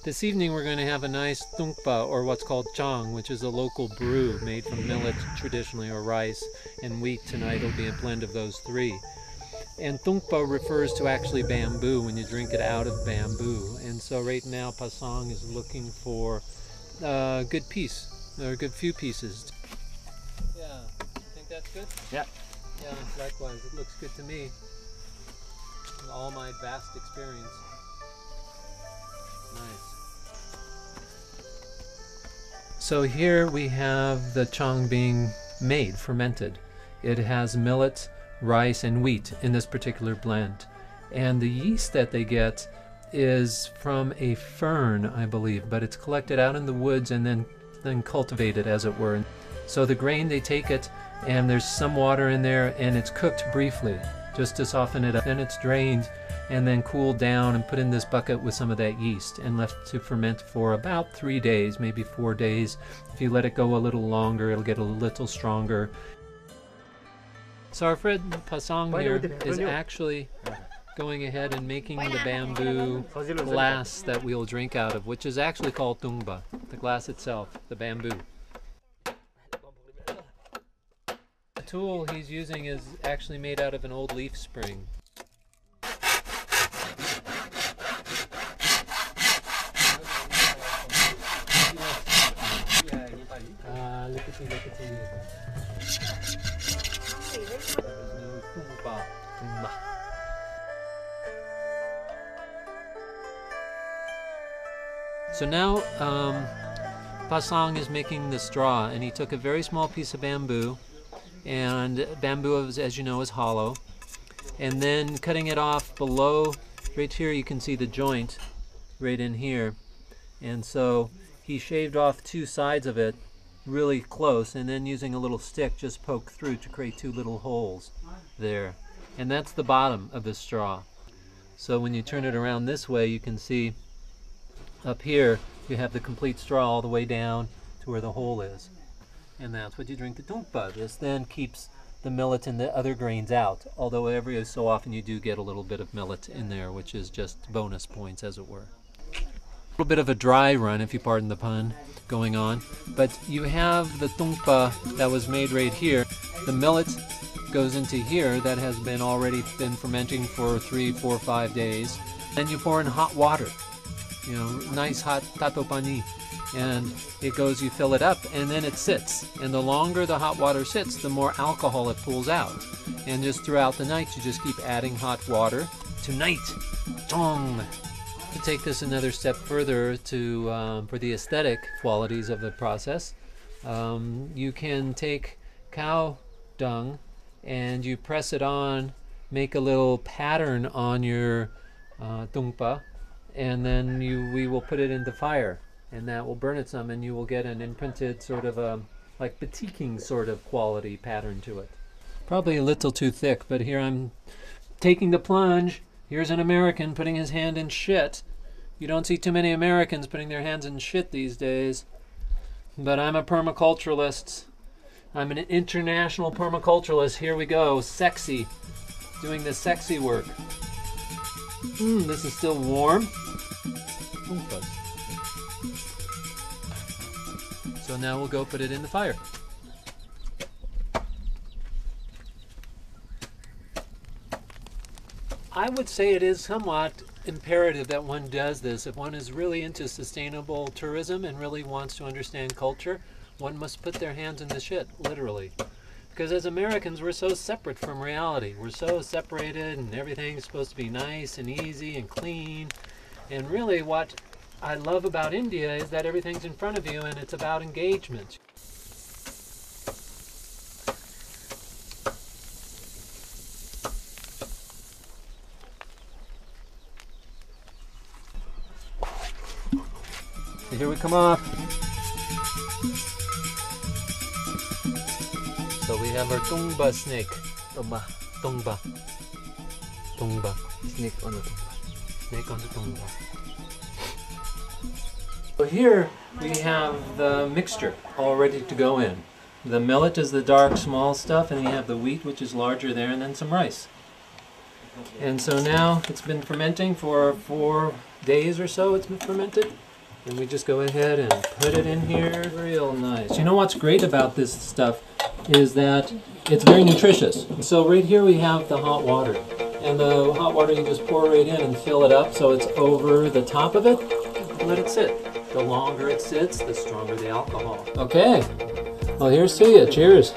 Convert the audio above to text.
This evening we're going to have a nice tungpa, or what's called chang, which is a local brew made from millet traditionally, or rice, and wheat. Tonight it'll be a blend of those three. And tungpa refers to actually bamboo, when you drink it out of bamboo. And so right now Pasang is looking for a good piece, or a good few pieces. Yeah, you think that's good? Yeah. Yeah, likewise. It looks good to me. In all my vast experience. Nice. So here we have the chang being made, fermented. It has millet, rice, and wheat in this particular blend. And the yeast that they get is from a fern, I believe, but it's collected out in the woods and then cultivated, as it were. So the grain, they take it, and there's some water in there, and it's cooked briefly, just to soften it up. Then it's drained and then cooled down and put in this bucket with some of that yeast and left to ferment for about 3 days, maybe 4 days. If you let it go a little longer, it'll get a little stronger. So our friend Pasang here is actually going ahead and making the bamboo glass that we'll drink out of, which is actually called tungba, the glass itself, the bamboo. The tool he's using is actually made out of an old leaf spring. So now Pasang is making the straw, and he took a very small piece of bamboo, and bamboo, as you know, is hollow, and then cutting it off below, right here you can see the joint right in here, and so he shaved off 2 sides of it really close, and then using a little stick just poke through to create 2 little holes there, and that's the bottom of the straw. So when you turn it around this way, you can see up here you have the complete straw all the way down to where the hole is, and that's what you drink the tungpa. This then keeps the millet and the other grains out, although every so often you do get a little bit of millet in there, which is just bonus points, as it were. A little bit of a dry run, if you pardon the pun, going on, but you have the tungpa that was made right here. The millet goes into here that has been already been fermenting for 3, 4, 5 days. Then you pour in hot water, you know, nice hot tato pani, and it goes, you fill it up, and then it sits, and the longer the hot water sits, the more alcohol it pulls out. And just throughout the night you just keep adding hot water. Tonight, tong. To take this another step further to for the aesthetic qualities of the process, you can take cow dung and you press it on, make a little pattern on your tungpa, and then we will put it into fire, and that will burn it some, and you will get an imprinted sort of a like batiking sort of quality pattern to it. Probably a little too thick, but here I'm taking the plunge. Here's an American putting his hand in shit. You don't see too many Americans putting their hands in shit these days. But I'm a permaculturalist. I'm an international permaculturalist. Here we go. Sexy. Doing the sexy work. This is still warm. So now we'll go put it in the fire. I would say it is somewhat imperative that one does this. If one is really into sustainable tourism and really wants to understand culture, one must put their hands in the shit, literally. Because as Americans, we're so separate from reality. We're so separated, and everything's supposed to be nice and easy and clean. And really what I love about India is that everything's in front of you, and it's about engagement. So here we come off. So we have our tungba snake. Tungba. Snake on the tungba. Snake on the tungba. So here we have the mixture all ready to go in. The millet is the dark small stuff, and you have the wheat, which is larger there, and then some rice. And so now it's been fermenting for 4 days or so. It's been fermented. And we just go ahead and put it in here. Real nice. You know what's great about this stuff is that it's very nutritious. So right here we have the hot water. And the hot water you just pour right in and fill it up so it's over the top of it. And let it sit. The longer it sits, the stronger the alcohol. Okay. Well, here's to you. Cheers.